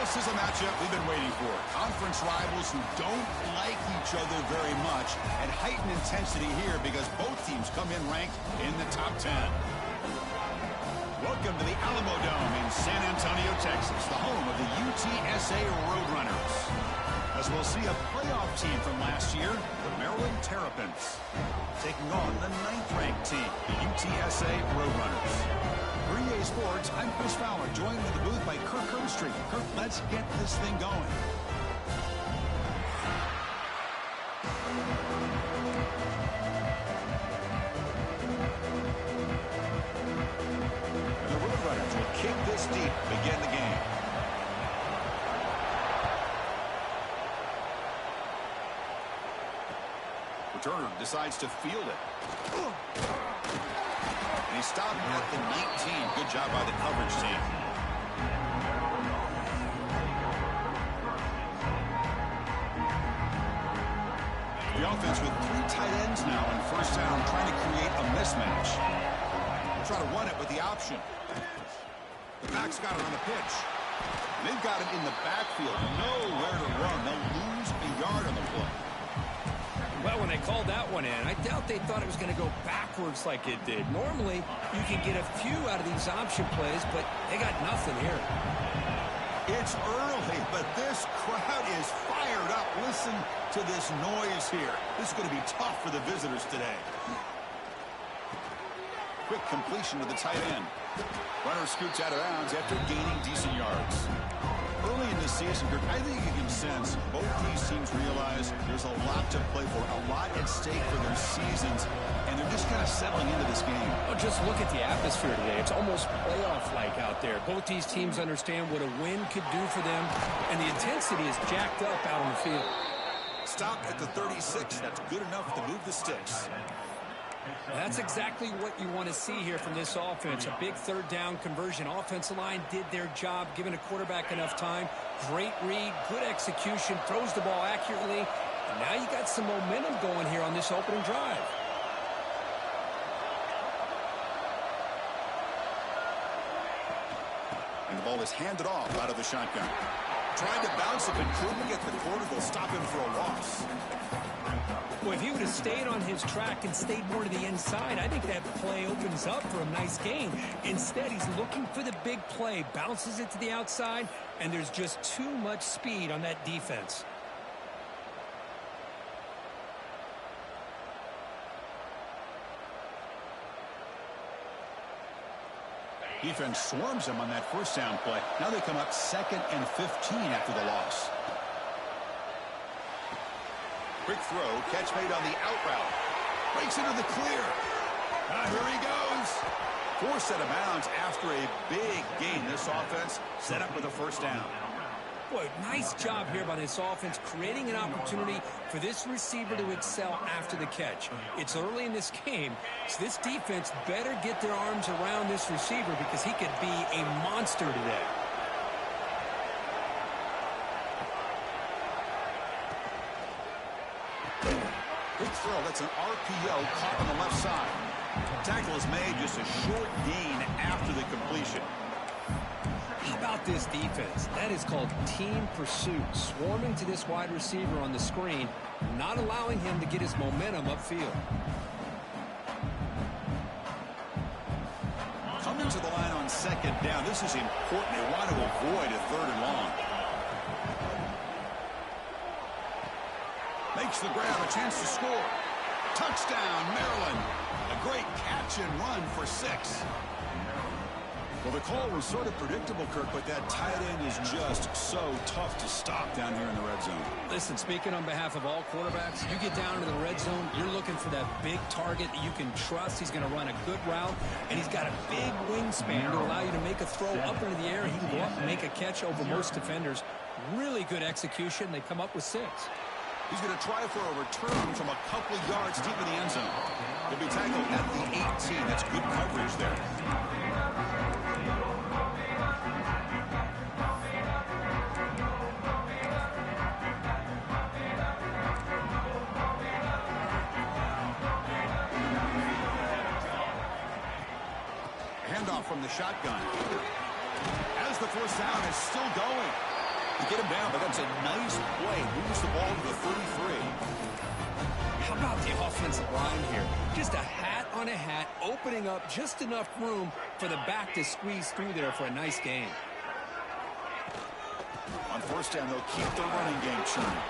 This is a matchup we've been waiting for. Conference rivals who don't like each other very much, and heightened intensity here because both teams come in ranked in the top 10. Welcome to the Alamo Dome in San Antonio, Texas, the home of the UTSA Roadrunners. As we'll see a playoff team from last year, the Maryland Terrapins, taking on the 9th-ranked team, the UTSA Roadrunners. For EA Sports, I'm Chris Fowler, joined in the booth by Kirk Herbstreit. Kirk, let's get this thing going. And the Roadrunners will kick this deep to begin the game. Returner decides to field it. And he stopped at the 19. Good job by the coverage team. The offense with 3 tight ends now in first down, trying to create a mismatch. Try to run it with the option. The back's got it on the pitch. They've got it in the backfield. Nowhere to run. They'll lose a yard on the play. Well, when they called that one in, I doubt they thought it was going to go backwards like it did. Normally, you can get a few out of these option plays, but they got nothing here. It's early, but this crowd is fired up. Listen to this noise here. This is going to be tough for the visitors today. Quick completion to the tight end. Runner scoots out of bounds after gaining decent yards. Early in the season, Kirk, I think you can sense both these teams realize there's a lot to play for, a lot at stake for their seasons, and they're just kind of settling into this game. Oh, just look at the atmosphere today. It's almost playoff-like out there. Both these teams understand what a win could do for them, and the intensity is jacked up out on the field. Stop at the 36. That's good enough to move the sticks. That's exactly what you want to see here from this offense. A big third down conversion. Offensive line did their job, giving a quarterback enough time. Great read, good execution, throws the ball accurately. And now you got some momentum going here on this opening drive. And the ball is handed off out of the shotgun. Tried to bounce it, but couldn't get the quarter. They'll stop him for a loss. Well, if he would have stayed on his track and stayed more to the inside, I think that play opens up for a nice gain. Instead, he's looking for the big play, bounces it to the outside, and there's just too much speed on that defense. Defense swarms him on that first down play. Now they come up 2nd and 15 after the loss. Quick throw, catch made on the out route. Breaks into the clear. Here he goes. Forced out of bounds after a big gain. This offense set up with a first down. Boy, nice job here by this offense, creating an opportunity for this receiver to excel after the catch. It's early in this game, so this defense better get their arms around this receiver because he could be a monster today. Big throw. That's an RPO caught on the left side. Tackle is made, just a short gain after the completion. How about this defense? That is called team pursuit. Swarming to this wide receiver on the screen, not allowing him to get his momentum upfield. Coming to the line on 2nd down. This is important. They want to avoid a 3rd and long. Makes the grab, a chance to score. Touchdown, Maryland. A great catch and run for 6. Well, the call was sort of predictable, Kirk, but that tight end is just so tough to stop down here in the red zone. Listen, speaking on behalf of all quarterbacks, you get down to the red zone, you're looking for that big target that you can trust. He's going to run a good route, and he's got a big wingspan to allow you to make a throw up into the air. He can go up and make a catch over most defenders. Really good execution. They come up with 6. He's going to try for a return from a couple of yards deep in the end zone. He'll be tackled at the 18. That's good coverage there. Handoff from the shotgun. As the first down is still going. To get him down, but that's a nice play. Moves the ball to the 33. How about the offensive line here? Just a hat on a hat, opening up just enough room for the back to squeeze through there for a nice gain. On first down, they'll keep the running game churning.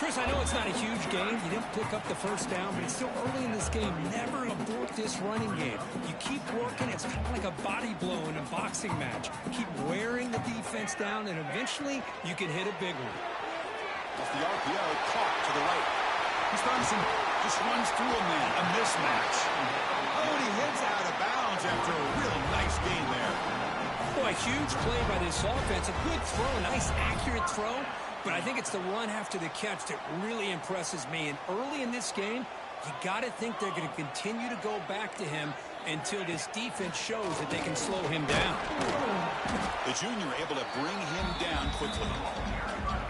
Chris, I know it's not a huge game. You didn't pick up the first down, but it's still early in this game. Never abort this running game. You keep working. It's kind of like a body blow in a boxing match. Keep wearing the defense down, and eventually you can hit a big one. Off the RPO, caught to the right. He's Thompson just runs through a man. A mismatch. Oh, and he heads out of bounds after a real nice gain there. Boy, a huge play by this offense. A good throw, a nice accurate throw. But I think it's the run after the catch that really impresses me. And early in this game, you got to think they're going to continue to go back to him until this defense shows that they can slow him down. The junior able to bring him down quickly.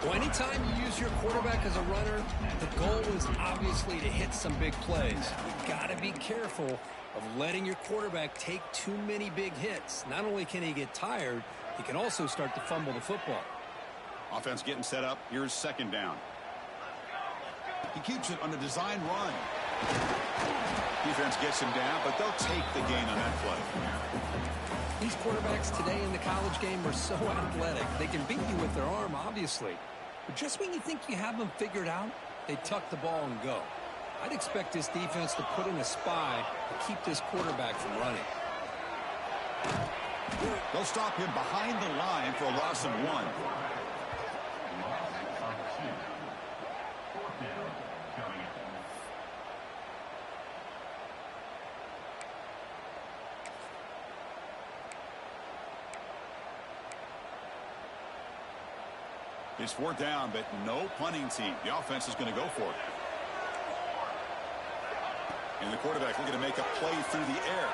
Well, anytime you use your quarterback as a runner, the goal is obviously to hit some big plays. You got to be careful of letting your quarterback take too many big hits. Not only can he get tired, he can also start to fumble the football. Offense getting set up. Here's second down. He keeps it on a design run. Defense gets him down, but they'll take the gain on that play. These quarterbacks today in the college game are so athletic. They can beat you with their arm, obviously. But just when you think you have them figured out, they tuck the ball and go. I'd expect this defense to put in a spy to keep this quarterback from running. They'll stop him behind the line for a loss of 1. It's 4th down, but no punting team. The offense is going to go for it. And the quarterback looking to make a play through the air.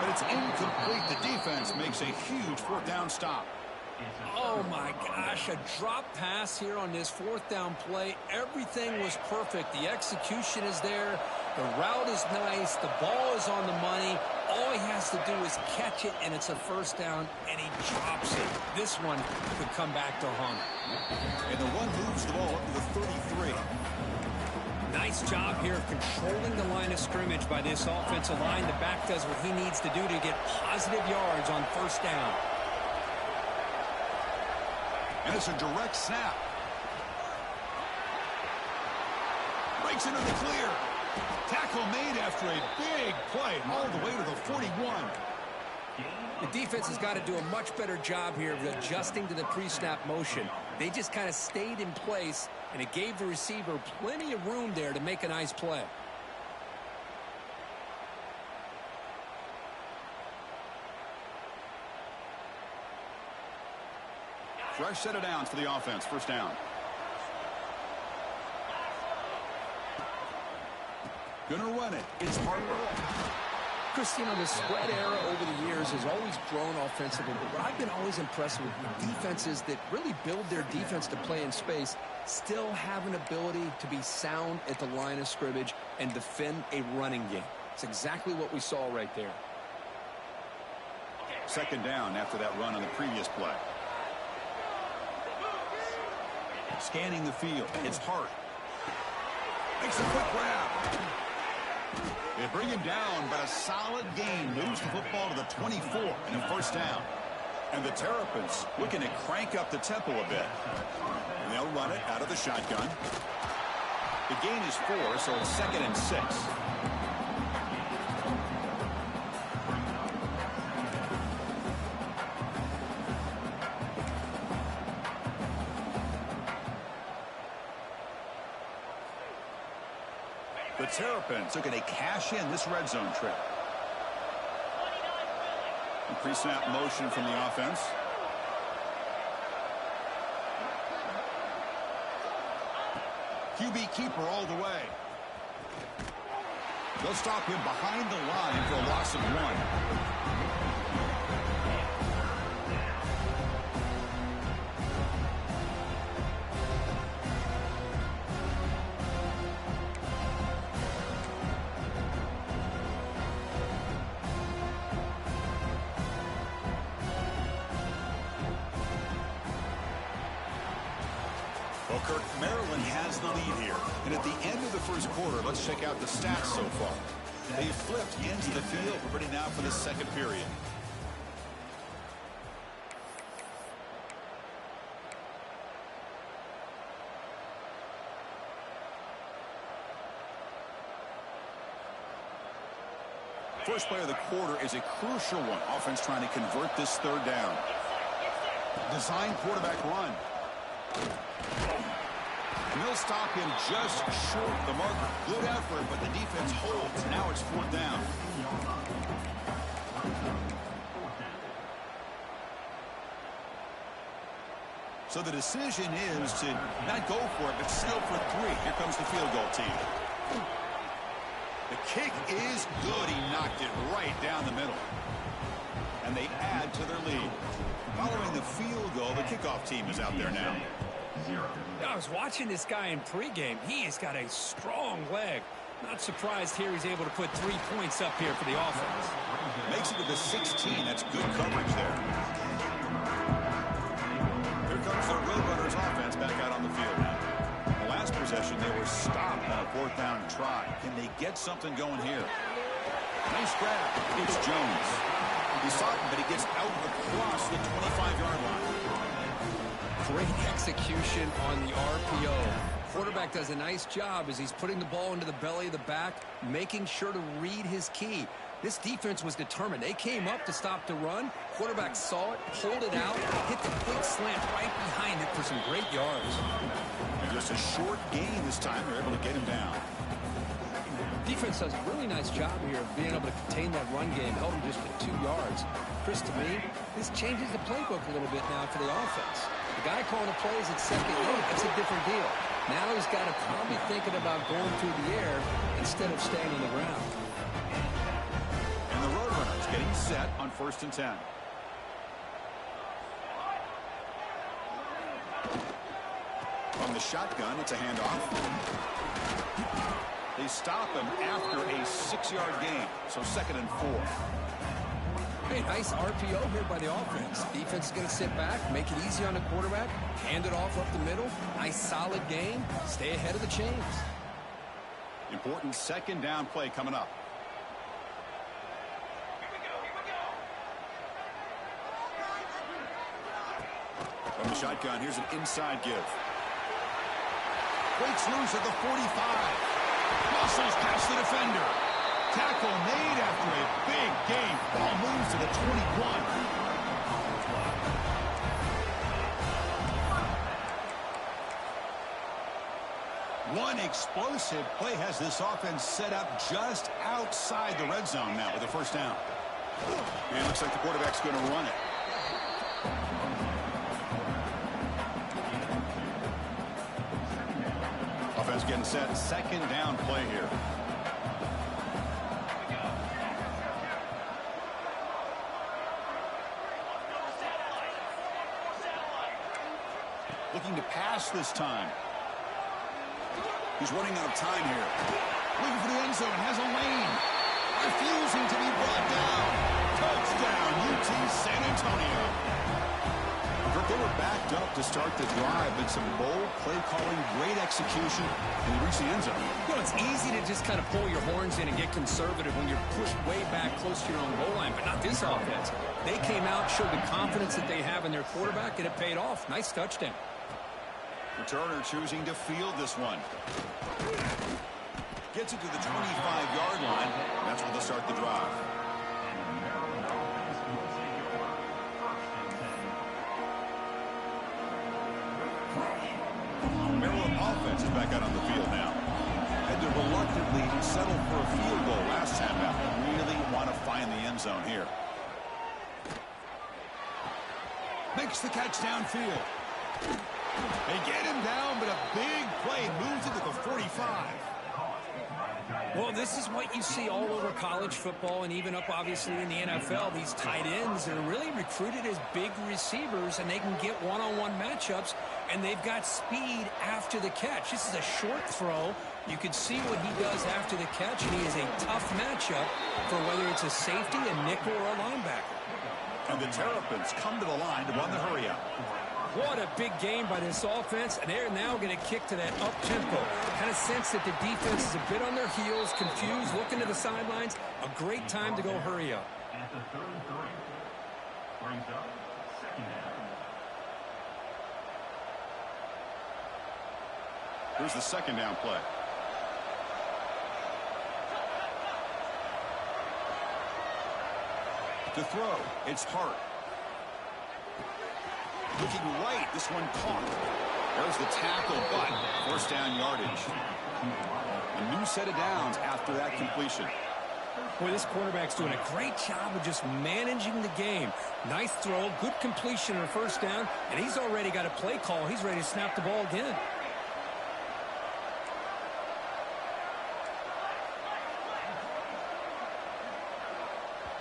But it's incomplete. The defense makes a huge 4th down stop. Oh, my gosh. A drop pass here on this 4th down play. Everything was perfect. The execution is there. The route is nice. The ball is on the money. All he has to do is catch it, and it's a 1st down, and he drops it. This one could come back to haunt him. And the run moves the ball up to the 33. Nice job here of controlling the line of scrimmage by this offensive line. The back does what he needs to do to get positive yards on 1st down. And it's a direct snap. Breaks into the clear. Tackle made after a big play all the way to the 41. The defense has got to do a much better job here of adjusting to the pre-snap motion. They just kind of stayed in place, and it gave the receiver plenty of room there to make a nice play. Fresh set of downs for the offense. 1st down. Gonna run it. It's Harper. Chris, you know, the spread era over the years has always grown offensively, but what I've been always impressed with defenses that really build their defense to play in space still have an ability to be sound at the line of scrimmage and defend a running game. It's exactly what we saw right there. 2nd down after that run on the previous play. Scanning the field. It's Hart. Makes a quick grab. They bring him down, but a solid gain moves the football to the 24 and a 1st down. And the Terrapins looking to crank up the tempo a bit. And they'll run it out of the shotgun. The gain is 4, so it's 2nd and 6. The Terrapins looking to cash in this red zone trip. Pre-snap motion from the offense. QB keeper all the way. They'll stop him behind the line for a loss of 1. Kirk, Maryland has the lead here. And at the end of the first quarter, let's check out the stats so far. They've flipped into the field. We're ready now for the second period. First play of the quarter is a crucial one. Offense trying to convert this third down. Design quarterback run. And they'll stop him just short of the marker. Good effort, but the defense holds. Now it's fourth down. So the decision is to not go for it, but settle for 3. Here comes the field goal team. The kick is good. He knocked it right down the middle. And they add to their lead. Following the field goal, the kickoff team is out there now. I was watching this guy in pregame. He has got a strong leg. Not surprised here he's able to put 3 points up here for the offense. Makes it to the 16. That's good coverage there. Here comes the Roadrunners offense back out on the field now. The last possession, they were stopped on a fourth down try. Can they get something going here? Nice grab. It's Jones. He saw it, but he gets out across the 25-yard line. Great execution on the RPO. Quarterback does a nice job as he's putting the ball into the belly of the back, making sure to read his key. This defense was determined. They came up to stop the run. Quarterback saw it, pulled it out, hit the quick slant right behind it for some great yards. And just a short gain this time. They're able to get him down. Defense does a really nice job here of being able to contain that run game, held him just at 2 yards. Chris, to me, this changes the playbook a little bit now for the offense. The guy calling the plays at second unit, that's a different deal. Now he's got to probably thinking about going through the air instead of staying on the ground. And the Roadrunners getting set on 1st and 10. From the shotgun, it's a handoff. They stop him after a 6-yard gain, so 2nd and 4. Hey, nice RPO here by the offense. Defense is going to sit back, make it easy on the quarterback, hand it off up the middle. Nice solid game. Stay ahead of the chains. Important 2nd down play coming up. From the shotgun, here's an inside give. Breaks loose at the 45. Muscles past the defender. Tackle made after a big gain. Ball moves to the 21. One explosive play has this offense set up just outside the red zone now with a 1st down. And it looks like the quarterback's going to run it. Offense getting set. 2nd down play here. Looking to pass this time. He's running out of time here. Looking for the end zone. Has a lane. Refusing to be brought down. Touchdown, UT San Antonio. They were backed up to start the drive, but some bold play calling, great execution, and they reached the end zone. You know, it's easy to just kind of pull your horns in and get conservative when you're pushed way back close to your own goal line, but not this offense. They came out, showed the confidence that they have in their quarterback, and it paid off. Nice touchdown. Returner choosing to field this one. Gets it to the 25-yard line. That's where they'll start the drive. Maryland offense is back out on the field now. Had to reluctantly settle for a field goal last time out. Really want to find the end zone here. Makes the catch downfield. They get him down, but a big play moves it to the 45. Well, this is what you see all over college football and even up, obviously, in the NFL. These tight ends that are really recruited as big receivers, and they can get one-on-one matchups, and they've got speed after the catch. This is a short throw. You can see what he does after the catch, and he is a tough matchup for whether it's a safety, a nickel, or a linebacker. And the Terrapins come to the line to run the hurry up. What a big game by this offense, and they're now going to kick to that up-tempo. Kind of sense that the defense is a bit on their heels, confused, looking to the sidelines. A great time to go hurry up. At the 3rd and 3, brings up 2nd down. Here's the 2nd down play. To throw, it's Hart. Looking right, this one caught. There's the tackle, but 1st down yardage. A new set of downs after that completion. Boy, this quarterback's doing a great job of just managing the game. Nice throw, good completion on 1st down, and he's already got a play call. He's ready to snap the ball again.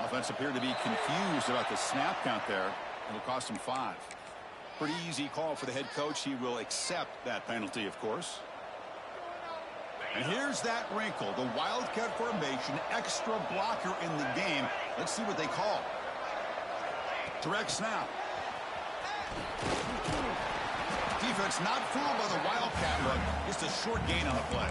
Offense appeared to be confused about the snap count there. It'll cost him 5. Pretty easy call for the head coach. He will accept that penalty, of course. And here's that wrinkle. The Wildcat formation, extra blocker in the game. Let's see what they call. Direct snap. Defense not fooled by the Wildcat look. Just a short gain on the play.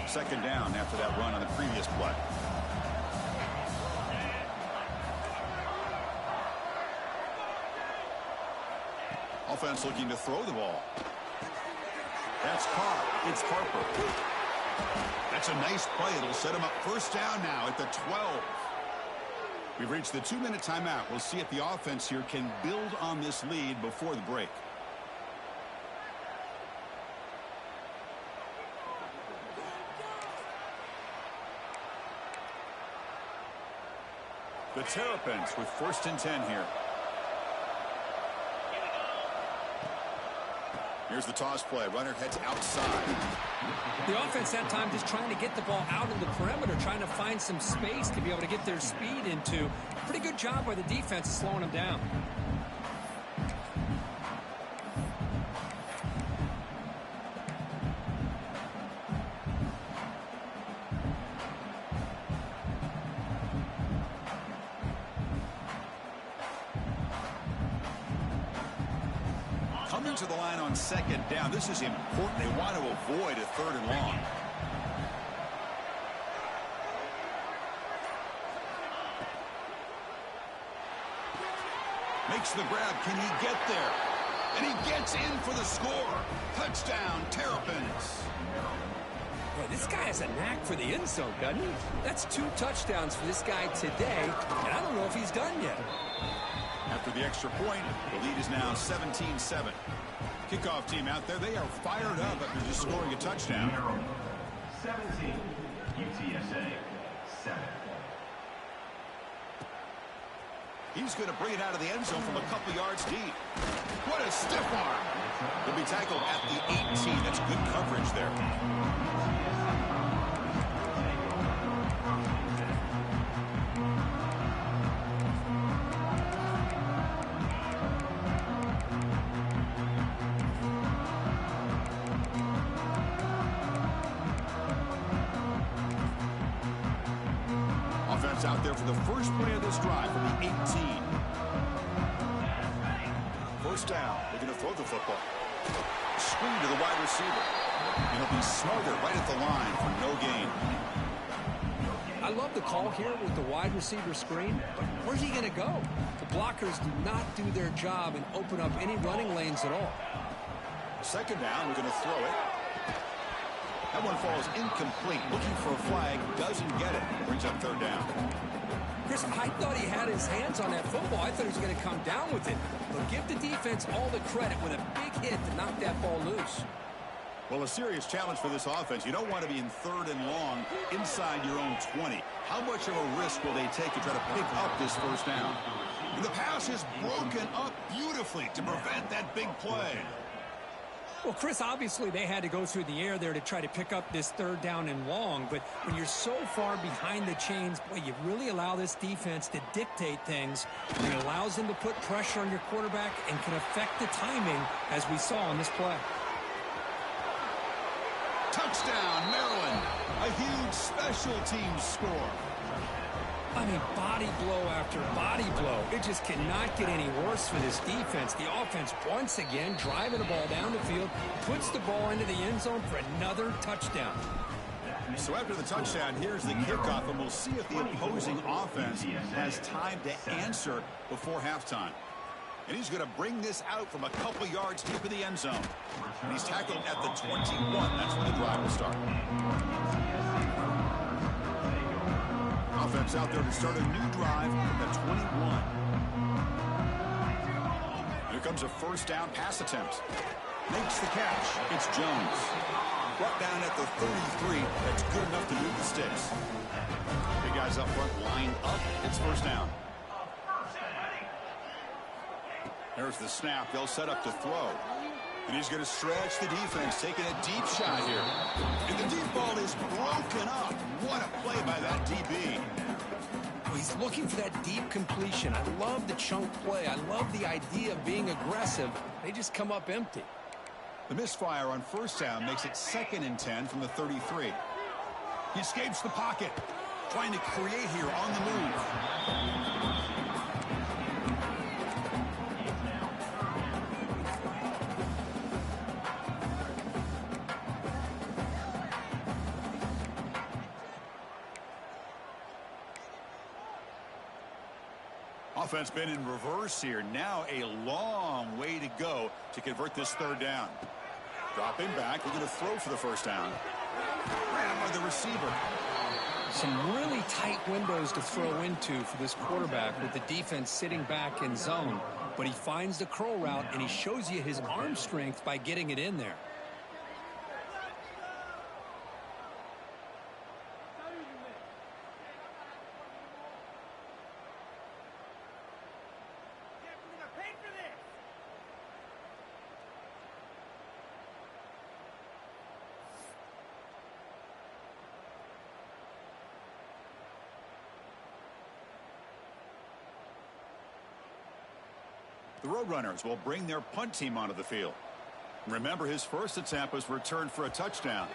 Second down after that run on the previous play. Offense looking to throw the ball. That's caught. It's Harper. That's a nice play. It'll set him up 1st down now at the 12. We've reached the 2-minute timeout. We'll see if the offense here can build on this lead before the break. The Terrapins with 1st and 10 here. Here's the toss play. Runner heads outside. The offense that time just trying to get the ball out in the perimeter, trying to find some space to be able to get their speed into. Pretty good job by the defense of slowing them down. Coming to the line on 2nd down. This is important. They want to avoid a 3rd and long. Makes the grab. Can he get there? And he gets in for the score. Touchdown, Terrapins. Boy, this guy has a knack for the end zone, doesn't he? That's 2 touchdowns for this guy today, and I don't know if he's done yet. After the extra point, the lead is now 17-7. Kickoff team out there, they are fired up after just scoring a touchdown. 17, UTSA 7. He's going to bring it out of the end zone from a couple yards deep. What a stiff arm. He'll be tackled at the 18. That's good coverage there. Offense out there for the first play of this drive from the 18. 1st down. They're going to throw the football. Screen to the wide receiver. And he'll be smothered right at the line for no gain. I love the call here with the wide receiver screen, but where's he going to go? The blockers do not do their job and open up any running lanes at all. 2nd down. We're going to throw it. That one falls incomplete. Looking for a flag. Doesn't get it. Brings up 3rd down. Chris, I thought he had his hands on that football. I thought he was going to come down with it. But give the defense all the credit with a big hit to knock that ball loose. Well, a serious challenge for this offense. You don't want to be in 3rd and long inside your own 20. How much of a risk will they take to try to pick up this 1st down? And the pass is broken up beautifully to prevent that big play. Well, Chris, obviously they had to go through the air there to try to pick up this third down and long, but when you're so far behind the chains, boy, you really allow this defense to dictate things, and it allows them to put pressure on your quarterback and can affect the timing, as we saw on this play. Touchdown, Maryland. A huge special teams score. I mean, body blow after body blow. It just cannot get any worse for this defense. The offense, once again, driving the ball down the field, puts the ball into the end zone for another touchdown. So after the touchdown, here's the kickoff, and we'll see if the opposing offense has time to answer before halftime. And he's going to bring this out from a couple yards deep in the end zone. And he's tackled at the 21. That's when the drive will start. Offense out there to start a new drive from the 21. Here comes a first down pass attempt. Makes the catch. It's Jones. Brought down at the 33. That's good enough to move the sticks. Big guys up front lined up. It's first down. There's the snap. They'll set up to throw. And he's going to stretch the defense, taking a deep shot here. And the deep ball is broken up. What a play by that DB. He's looking for that deep completion. I love the chunk play. I love the idea of being aggressive. They just come up empty. The misfire on first down makes it 2nd and 10 from the 33. He escapes the pocket, trying to create here on the move. Offense been in reverse here. Now a long way to go to convert this third down. Dropping back. We're going to throw for the first down. Ran by the receiver. Some really tight windows to throw into for this quarterback with the defense sitting back in zone. But he finds the curl route, and he shows you his arm strength by getting it in there. The Roadrunners will bring their punt team onto the field. Remember, his first attempt was returned for a touchdown.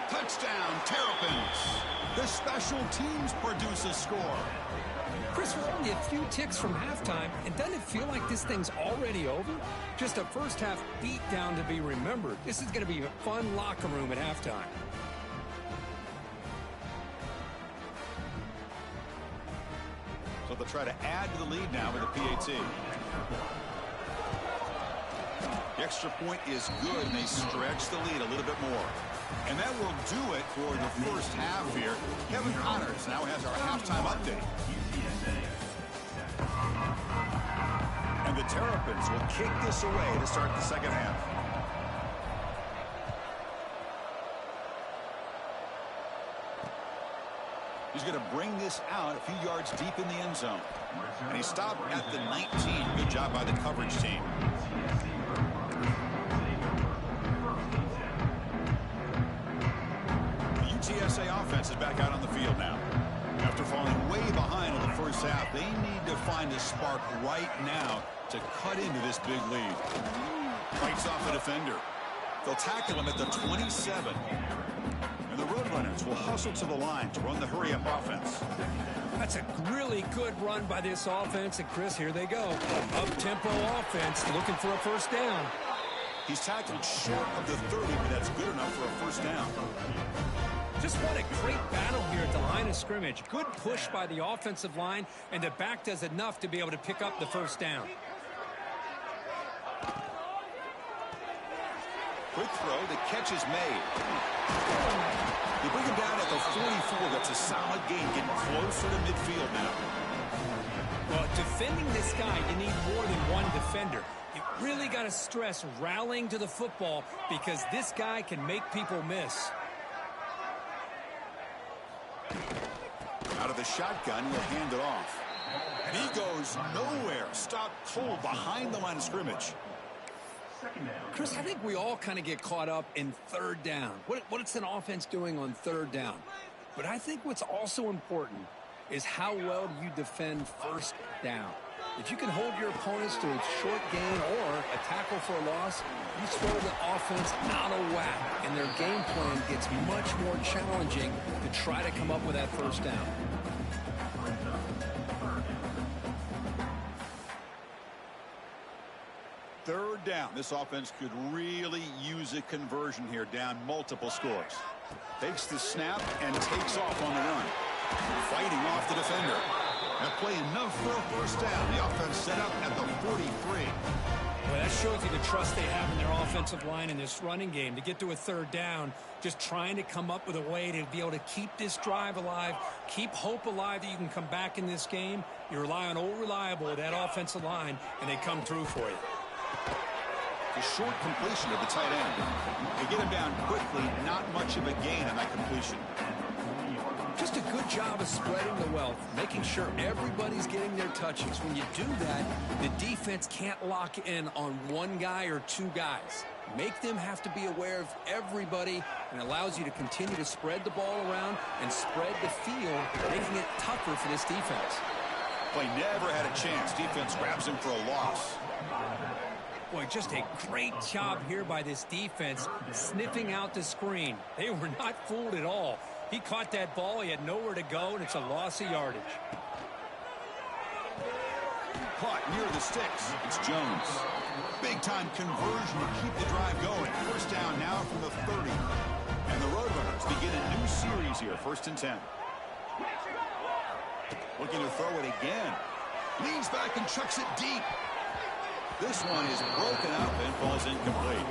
Touchdown, Terrapins. The special teams produce a score. Chris, we're only a few ticks from halftime, and doesn't it feel like this thing's already over? Just a first-half beatdown to be remembered. This is going to be a fun locker room at halftime. So they'll try to add to the lead now with a PAT. The extra point is good, and they stretch the lead a little bit more. And that will do it for the first half here. Kevin Connors now has our halftime update. And the Terrapins will kick this away to start the second half. He's going to bring this out a few yards deep in the end zone. And he stopped at the 19. Good job by the coverage team. The UTSA offense is back out on the field now. After falling way behind in the first half, they need to find a spark right now to cut into this big lead. Fights off the defender. They'll tackle him at the 27. And the Roadrunners will hustle to the line to run the hurry-up offense. That's a really good run by this offense. And, Chris, here they go. Up-tempo offense looking for a first down. He's tackled short of the 30, but that's good enough for a first down. Just what a great battle here at the line of scrimmage. Good push by the offensive line, and the back does enough to be able to pick up the first down. Quick throw. The catch is made. They bring him down at the 44. That's a solid gain, getting closer to midfield now. Well, defending this guy, you need more than one defender. You Really got to stress rallying to the football because this guy can make people miss. Out of the shotgun, he'll hand it off. And he goes nowhere. Stopped cold behind the line of scrimmage. Chris, I think we all kind of get caught up in third down. What's an offense doing on third down? But I think what's also important is how well do you defend first down. If you can hold your opponents to a short gain or a tackle for a loss, you throw the offense out of whack, and their game plan gets much more challenging to try to come up with that first down. Third down. This offense could really use a conversion here, down multiple scores. Takes the snap and takes off on the run. Fighting off the defender. That play enough for a first down. The offense set up at the 43. Well, that shows you the trust they have in their offensive line in this running game to get to a third down, just trying to come up with a way to be able to keep this drive alive, keep hope alive that you can come back in this game. You rely on old reliable, that offensive line, and they come through for you. The short completion of the tight end. They get him down quickly, not much of a gain on that completion. Just a good job of spreading the wealth, making sure everybody's getting their touches. When you do that, the defense can't lock in on one guy or two guys. Make them have to be aware of everybody, and allows you to continue to spread the ball around and spread the field, making it tougher for this defense. Play never had a chance. Defense grabs him for a loss. Boy, just a great job here by this defense, sniffing out the screen. They were not fooled at all. He caught that ball, he had nowhere to go, and it's a loss of yardage. Caught near the sticks. It's Jones. Big-time conversion to keep the drive going. First down now from the 30. And the Roadrunners begin a new series here, 1st and 10. Looking to throw it again. Leans back and chucks it deep. This one is broken up and falls incomplete.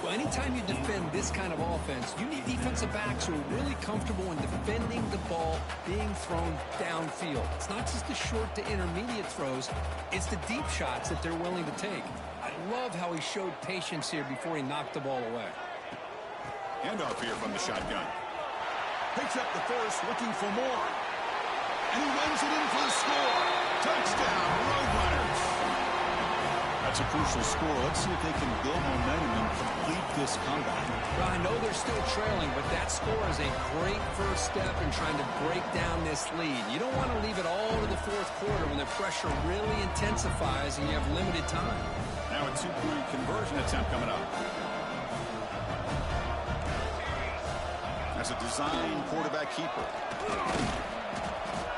Well, anytime you defend this kind of offense, you need defensive backs who are really comfortable in defending the ball being thrown downfield. It's not just the short to intermediate throws, it's the deep shots that they're willing to take. I love how he showed patience here before he knocked the ball away. Handoff here from the shotgun. Picks up the first, looking for more. And he runs it in for the score. Touchdown, Roadrunners. That's a crucial score. Let's see if they can build momentum and complete this comeback. Well, I know they're still trailing, but that score is a great first step in trying to break down this lead. You don't want to leave it all to the fourth quarter when the pressure really intensifies and you have limited time. Now a two-point conversion attempt coming up. That's a design quarterback keeper.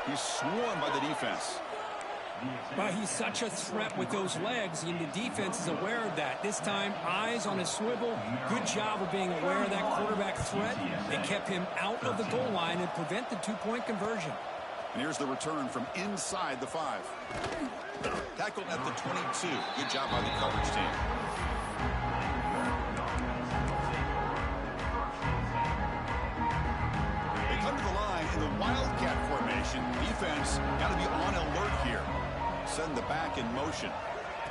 He's swarmed by the defense. But he's such a threat with those legs, and the defense is aware of that. This time, eyes on his swivel. Good job of being aware of that quarterback threat. They kept him out of the goal line and prevent the two-point conversion. And here's the return from inside the 5. Tackled at the 22. Good job by the coverage team. They come to the line in the Wildcat formation. Defense got to be on alert here. Send the back in motion.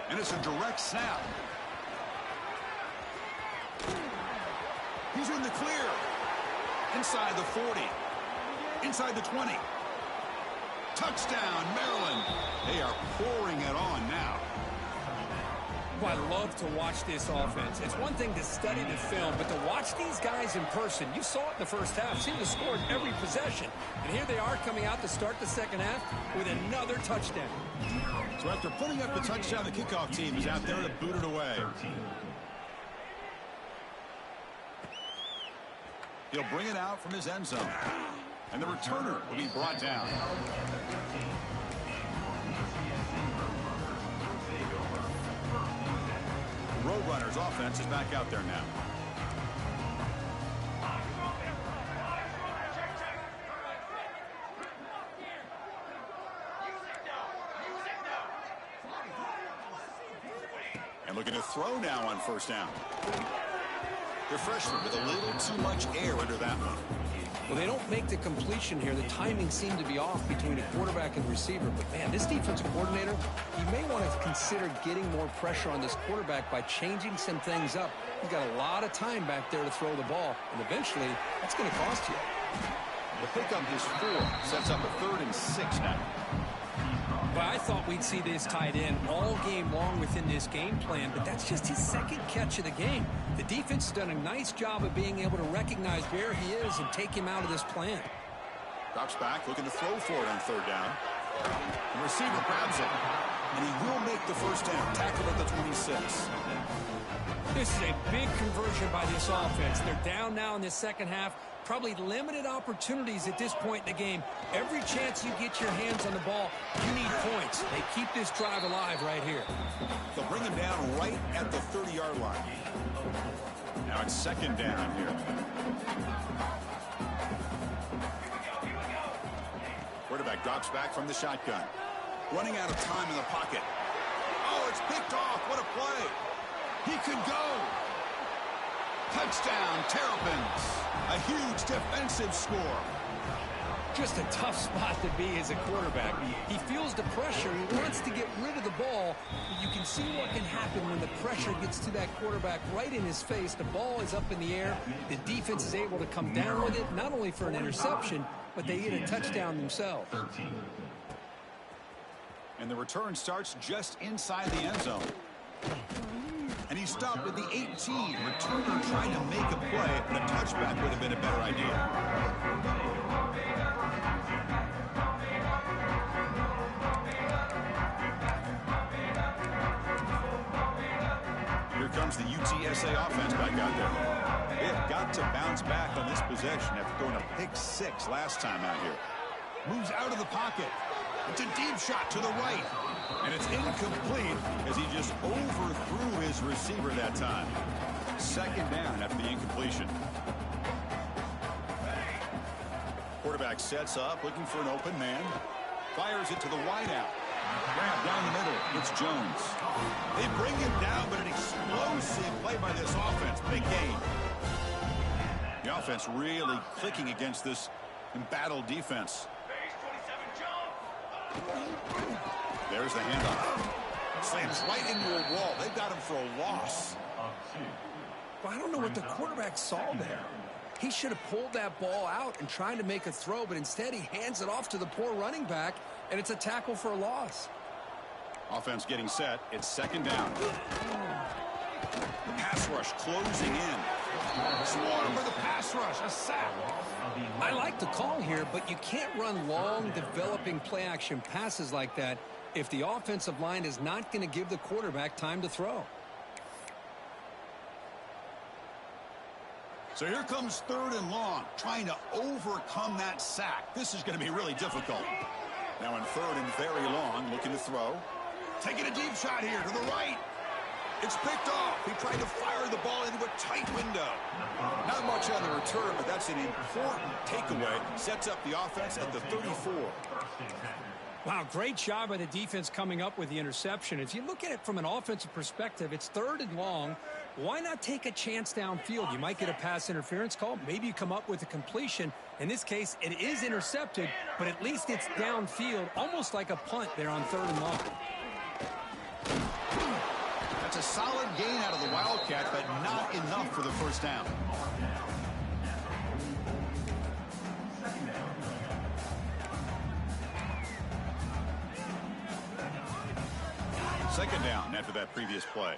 And it's a direct snap. He's in the clear. Inside the 40. Inside the 20. Touchdown, Maryland. They are pouring it on now. Well, I love to watch this offense. It's one thing to study the film, but to watch these guys in person, you saw it in the first half. Seemed to score every possession. And here they are coming out to start the second half with another touchdown. So after putting up the touchdown, the kickoff team is out there to boot it away. He'll bring it out from his end zone. And the returner will be brought down. The Roadrunners offense is back out there now. And looking to throw now on first down. The freshman with a little too much air under that one. Well, they don't make the completion here. The timing seemed to be off between a quarterback and receiver. But, man, this defensive coordinator, he may want to consider getting more pressure on this quarterback by changing some things up. He's got a lot of time back there to throw the ball, and eventually that's going to cost you. The pickup is 4. Sets up a 3rd and 6 now. But I thought we'd see this tied in all game long within this game plan, but that's just his second catch of the game. The defense has done a nice job of being able to recognize where he is and take him out of this plan. Drops back, looking to throw for it on 3rd down. The receiver grabs it, and he will make the first down. Tackled at the 26. This is a big conversion by this offense. They're down now in this second half. Probably limited opportunities at this point in the game. Every chance you get your hands on the ball, you need points. They keep this drive alive right here. They'll bring him down right at the 30-yard line. Now it's 2nd down here. Quarterback drops back from the shotgun. Running out of time in the pocket. Oh, it's picked off. What a play. He could go. Touchdown, Terrapins. A huge defensive score. Just a tough spot to be as a quarterback. He feels the pressure. He wants to get rid of the ball. But you can see what can happen when the pressure gets to that quarterback right in his face. The ball is up in the air. The defense is able to come down with it, not only for an interception, but they get a touchdown themselves. And the return starts just inside the end zone. And he stopped at the 18. Returner trying to make a play, but a touchback would have been a better idea. Here comes the UTSA offense back out there. They have got to bounce back on this possession after throwing a pick 6 last time out here. Moves out of the pocket. It's a deep shot to the right. And it's incomplete as he just overthrew his receiver that time. 2nd down after the incompletion. Quarterback sets up, looking for an open man. Fires it to the wideout. Grab down the middle. It's Jones. They bring him down, but an explosive play by this offense. Big gain. The offense really clicking against this embattled defense. There's the handoff. Slams right into a wall. They've got him for a loss. Well, I don't know what the quarterback saw there. He should have pulled that ball out and tried to make a throw, but instead he hands it off to the poor running back, and it's a tackle for a loss. Offense getting set. It's 2nd down. The pass rush closing in. Swarm for the pass rush. A sack. I like the call here, but you can't run long, developing play-action passes like that if the offensive line is not going to give the quarterback time to throw. So here comes 3rd and long, trying to overcome that sack. This is going to be really difficult. Now in 3rd and very long, looking to throw. Taking a deep shot here to the right. It's picked off. He tried to fire the ball into a tight window. Not much on the return, but that's an important takeaway. Sets up the offense at the 34. Wow, great job by the defense coming up with the interception. If you look at it from an offensive perspective, it's 3rd and long. Why not take a chance downfield? You might get a pass interference call. Maybe you come up with a completion. In this case, it is intercepted, but at least it's downfield, almost like a punt there on 3rd and long. That's a solid gain out of the Wildcat, but not enough for the first down. Second down after that previous play.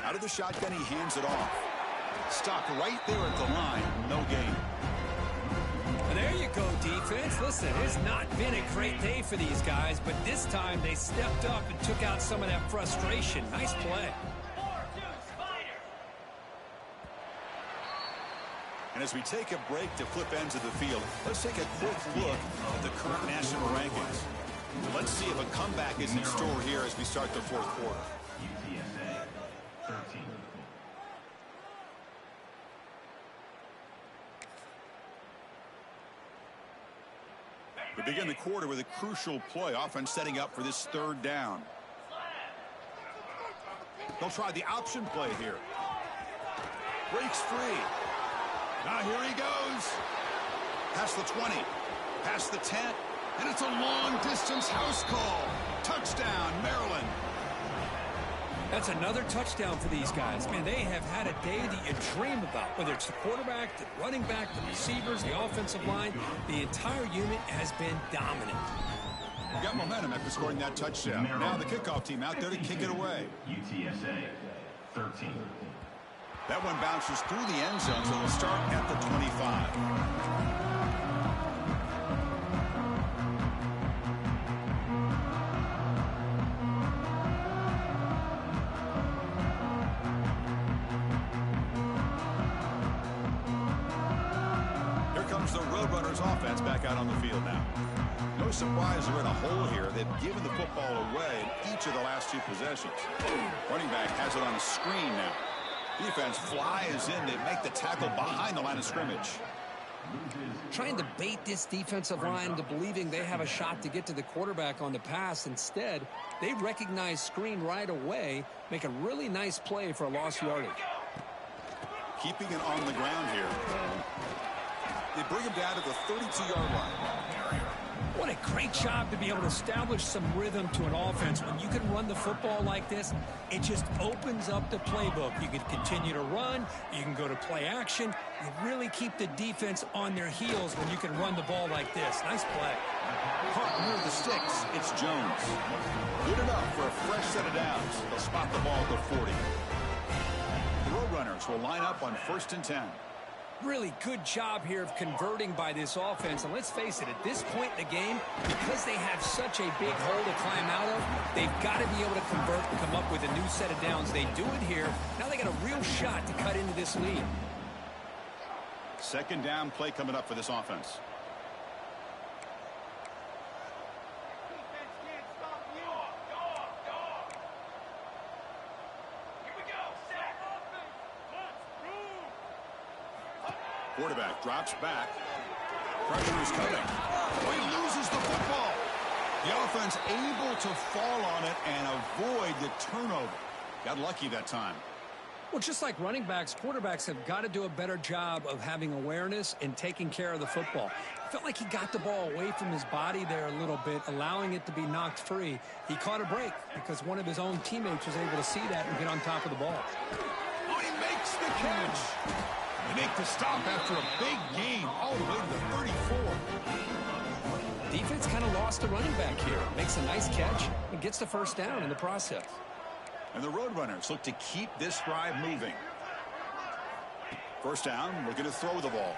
Out of the shotgun, he hands it off. Stopped right there at the line. No gain. There you go, defense. Listen, it's not been a great day for these guys, but this time they stepped up and took out some of that frustration. Nice play. And as we take a break to flip ends of the field, let's take a quick look at the current national rankings. Let's see if a comeback is in store here as we start the fourth quarter. UTSA 13. We begin the quarter with a crucial play. Offense setting up for this third down. They'll try the option play here. Breaks free. Now here he goes. Past the 20. Past the 10. And it's a long-distance house call. Touchdown, Maryland. That's another touchdown for these guys. Man, they have had a day that you dream about. Whether it's the quarterback, the running back, the receivers, the offensive line, the entire unit has been dominant. We got momentum after scoring that touchdown. Now the kickoff team out there to kick it away. UTSA 13. That one bounces through the end zone, so it'll start at the 25. The Roadrunners offense back out on the field now. No surprise they're in a hole here. They've given the football away in each of the last two possessions. Running back has it on a screen now. Defense flies in. They make the tackle behind the line of scrimmage. Trying to bait this defensive line into believing they have a shot to get to the quarterback on the pass. Instead, they recognize screen right away, make a really nice play for a lost yardage. Keeping it on the ground here. They bring him down to the 32-yard line. What a great job to be able to establish some rhythm to an offense. When you can run the football like this, it just opens up the playbook. You can continue to run. You can go to play action. You really keep the defense on their heels when you can run the ball like this. Nice play. Caught near the sticks. It's Jones. Good enough for a fresh set of downs. They'll spot the ball at the 40. The Roadrunners will line up on 1st and 10. Really good job here of converting by this offense. And let's face it, at this point in the game, because they have such a big hole to climb out of, they've got to be able to convert and come up with a new set of downs. They do it here. Now they got a real shot to cut into this lead. Second down play coming up for this offense. Quarterback drops back. Pressure is coming. Oh, he loses the football. The offense able to fall on it and avoid the turnover. Got lucky that time. Well, just like running backs, quarterbacks have got to do a better job of having awareness and taking care of the football. I felt like he got the ball away from his body there a little bit, allowing it to be knocked free. He caught a break because one of his own teammates was able to see that and get on top of the ball. Oh, he makes the catch. They make the stop after a big game all the way to the 34. Defense kind of lost the running back here. Makes a nice catch and gets the first down in the process. And the Roadrunners look to keep this drive moving. First down, looking to throw the ball.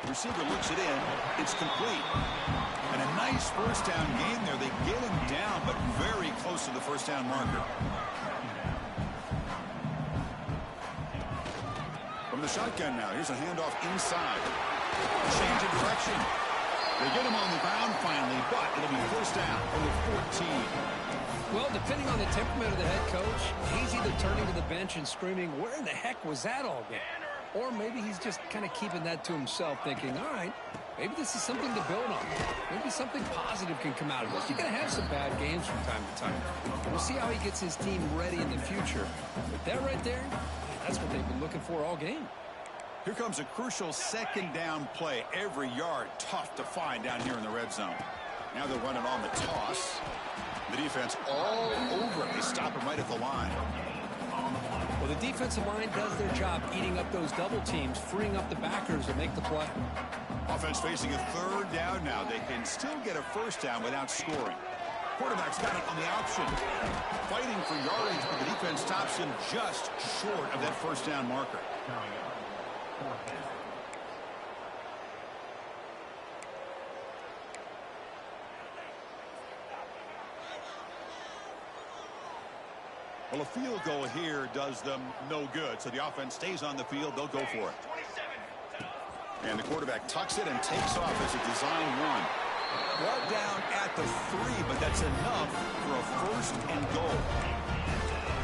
Receiver looks it in. It's complete. And a nice first down game there. They get him down, but very close to the first down marker. From the shotgun now, here's a handoff inside. Change of direction. They get him on the ground finally, but it'll be first down from the 14. Well, depending on the temperament of the head coach, he's either turning to the bench and screaming, where in the heck was that all game? Or maybe he's just kind of keeping that to himself, thinking, all right, maybe this is something to build on. Maybe something positive can come out of this. You're going to have some bad games from time to time. We'll see how he gets his team ready in the future. But that right there, that's what they've been looking for all game. Here comes a crucial second down play. Every yard tough to find down here in the red zone. Now they're running on the toss. The defense all over him. They stop him right at the line. Well, the defensive line does their job eating up those double teams, freeing up the backers to make the play. Offense facing a third down now. They can still get a first down without scoring. Quarterback's got it on the option. Fighting for yardage, but the defense stops him just short of that first down marker. Well, a field goal here does them no good. So the offense stays on the field. They'll go for it. And the quarterback tucks it and takes off as a design run. Brought down at the 3, but that's enough for a 1st and goal.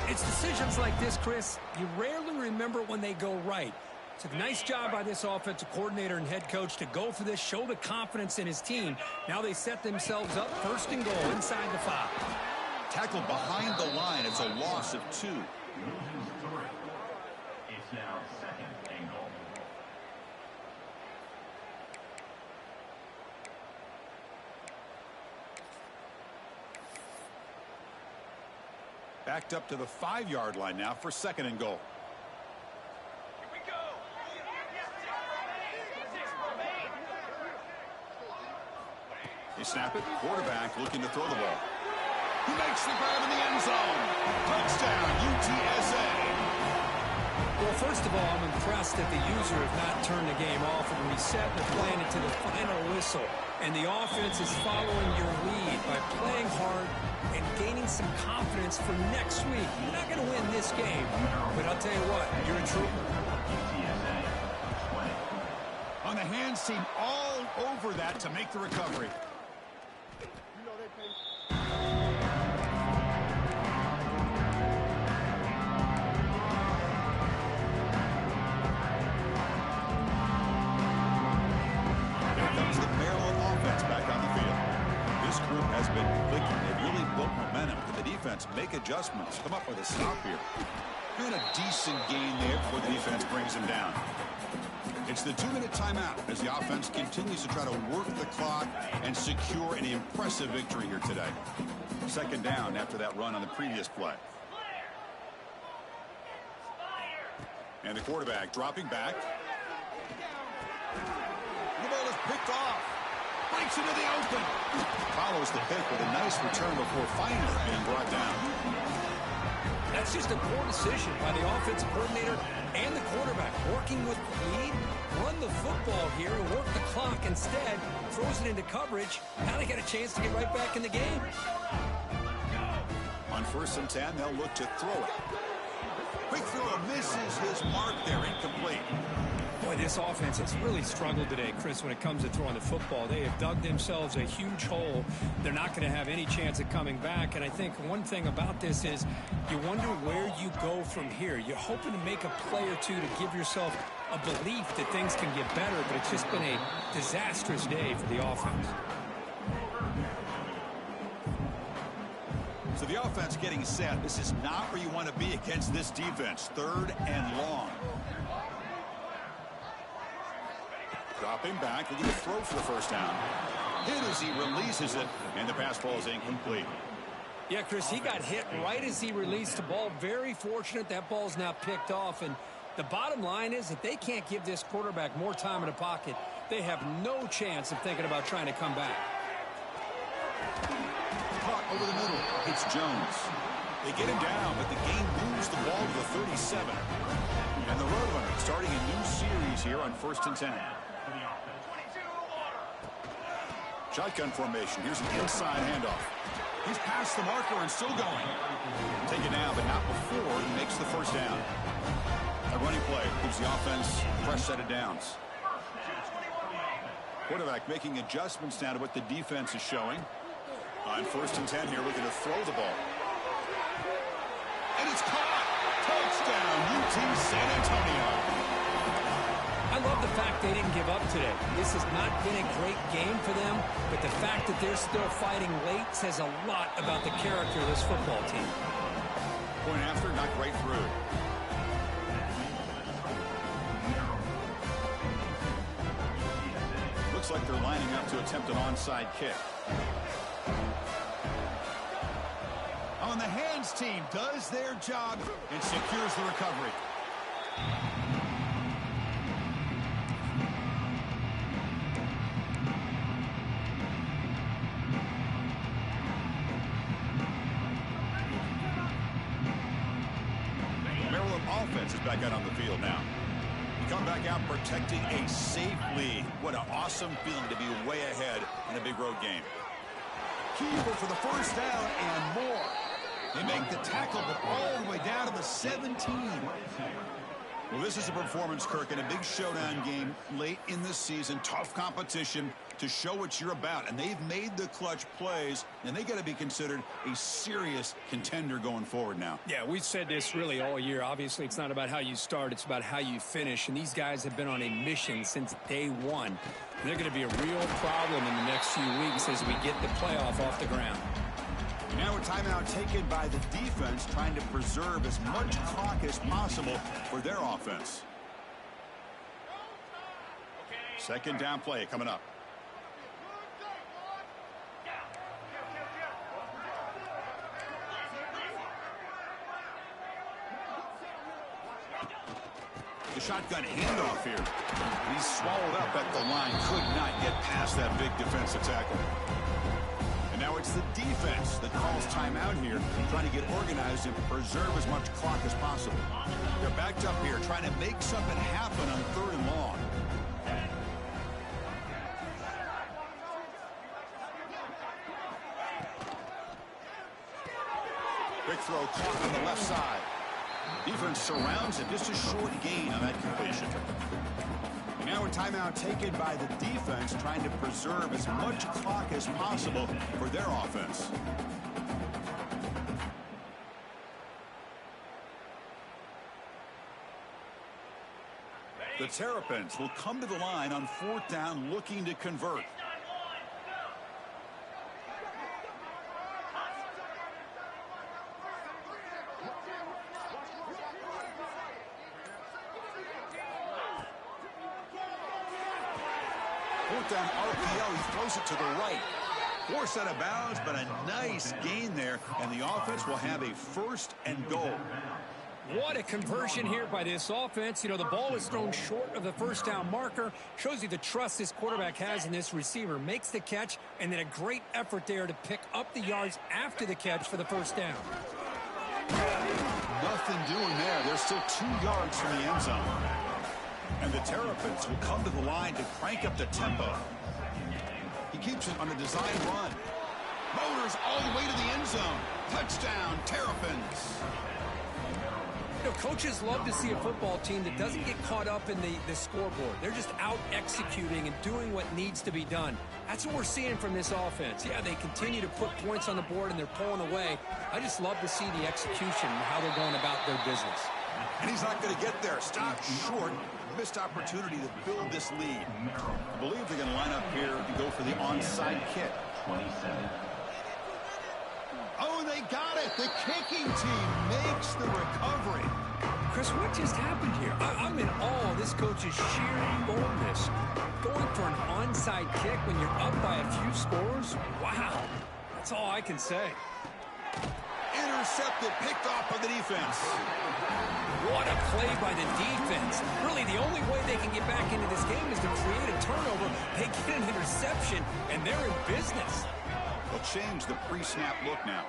It's decisions like this, Chris, you rarely remember when they go right. It's a nice job by this offensive coordinator and head coach to go for this, show the confidence in his team. Now they set themselves up 1st and goal inside the 5. Tackled behind the line. It's a loss of 2. It's now 2nd and goal. Backed up to the 5-yard line now for 2nd and goal. They snap it. Quarterback looking to throw the ball. He makes the grab in the end zone. Touchdown, UTSA. Well, first of all, I'm impressed that the user has not turned the game off and reset the plan into the final whistle. And the offense is following your lead by playing hard and gaining some confidence for next week. You're not going to win this game, but I'll tell you what, you're a trooper. On the hands team, all over that to make the recovery. Make adjustments, come up with a stop here. And a decent gain there before the defense brings him down. It's the 2-minute timeout as the offense continues to try to work the clock and secure an impressive victory here today. 2nd down after that run on the previous play. And the quarterback dropping back. The ball is picked off. Breaks into the open. Follows the pick with a nice return before finally being brought down. That's just a poor decision by the offensive coordinator and the quarterback. Working with the lead, run the football here and work the clock. Instead, throws it into coverage. Now they got a chance to get right back in the game. On 1st and 10, they'll look to throw it. Quick throw misses his mark there, incomplete. Boy, this offense has really struggled today, Chris, when it comes to throwing the football. They have dug themselves a huge hole. They're not going to have any chance of coming back. And I think one thing about this is you wonder where you go from here. You're hoping to make a play or two to give yourself a belief that things can get better, but it's just been a disastrous day for the offense. So the offense getting set. This is not where you want to be against this defense. 3rd and long. Dropping back, looking to throw for the 1st down. Hit as he releases it, and the pass ball is incomplete. Yeah, Chris, he got hit right as he released the ball. Very fortunate that ball's now picked off. And the bottom line is that they can't give this quarterback more time in the pocket. They have no chance of thinking about trying to come back. Caught over the middle. It's Jones. They get him down, but the game moves the ball to the 37. And the Roadrunners starting a new series here on 1st and 10. Shotgun formation. Here's an inside handoff. He's past the marker and still going. Take it now, but not before he makes the 1st down. A running play gives the offense a fresh set of downs. Quarterback making adjustments now to what the defense is showing. On 1st and 10 here, looking to throw the ball. And it's caught. Touchdown, UT San Antonio. I love the fact they didn't give up today. This has not been a great game for them, but the fact that they're still fighting late says a lot about the character of this football team. Point after, knocked right through. Looks like they're lining up to attempt an onside kick. On the hands team does their job and secures the recovery. Maryland offense is back out on the field now. You come back out protecting a safe lead. What an awesome feeling to be way ahead in a big road game. Keeper for the 1st down and more. They make the tackle, but all the way down to the 17. Well, this is a performance, Kirk, in a big showdown game late in the season. Tough competition. to show what you're about, and they've made the clutch plays, and they got to be considered a serious contender going forward now. Yeah, we've said this really all year. Obviously, it's not about how you start, it's about how you finish, and these guys have been on a mission since day one. And they're going to be a real problem in the next few weeks as we get the playoff off the ground. And now a timeout taken by the defense, trying to preserve as much clock as possible for their offense. Second down play coming up. The shotgun handoff here. He's swallowed up at the line. Could not get past that big defensive tackle. And now it's the defense that calls timeout here, trying to get organized and preserve as much clock as possible. They're backed up here, trying to make something happen on 3rd and long. Quick throw caught on the left side. Defense surrounds it. Just a short gain on that completion. And now a timeout taken by the defense, trying to preserve as much clock as possible for their offense. The Terrapins will come to the line on 4th down, looking to convert. Down RPO, he throws it to the right. Forced out of bounds, but a nice gain there, and the offense will have a 1st and goal. What a conversion here by this offense. You know, the ball is thrown short of the 1st down marker. Shows you the trust this quarterback has in this receiver. Makes the catch, and then a great effort there to pick up the yards after the catch for the 1st down. Nothing doing there. They're still 2 yards from the end zone. And the Terrapins will come to the line to crank up the tempo. He keeps it on a design run. Motors all the way to the end zone. Touchdown, Terrapins. You know, coaches love to see a football team that doesn't get caught up in the scoreboard. They're just out executing and doing what needs to be done. That's what we're seeing from this offense. Yeah, they continue to put points on the board and they're pulling away. I just love to see the execution and how they're going about their business. And he's not going to get there. Stopped short. Missed opportunity to build this lead. I believe they're going to line up here to go for the onside kick. 27. Oh, they got it. The kicking team makes the recovery. Chris, what just happened here? I'm in awe of this coach's sheer boldness. Going for an onside kick when you're up by a few scores? Wow. That's all I can say. Intercepted, picked off by the defense. What a play by the defense. Really, the only way they can get back into this game is to create a turnover. They get an interception, and they're in business. They'll change the pre-snap look now.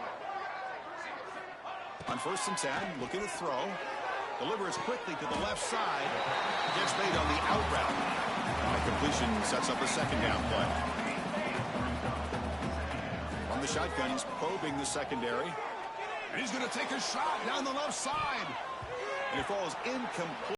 On 1st and 10, looking to throw. Delivers quickly to the left side. Gets made on the out route. The completion sets up a 2nd down play. On the shotgun, he's probing the secondary. And he's going to take a shot down the left side. And it falls incomplete.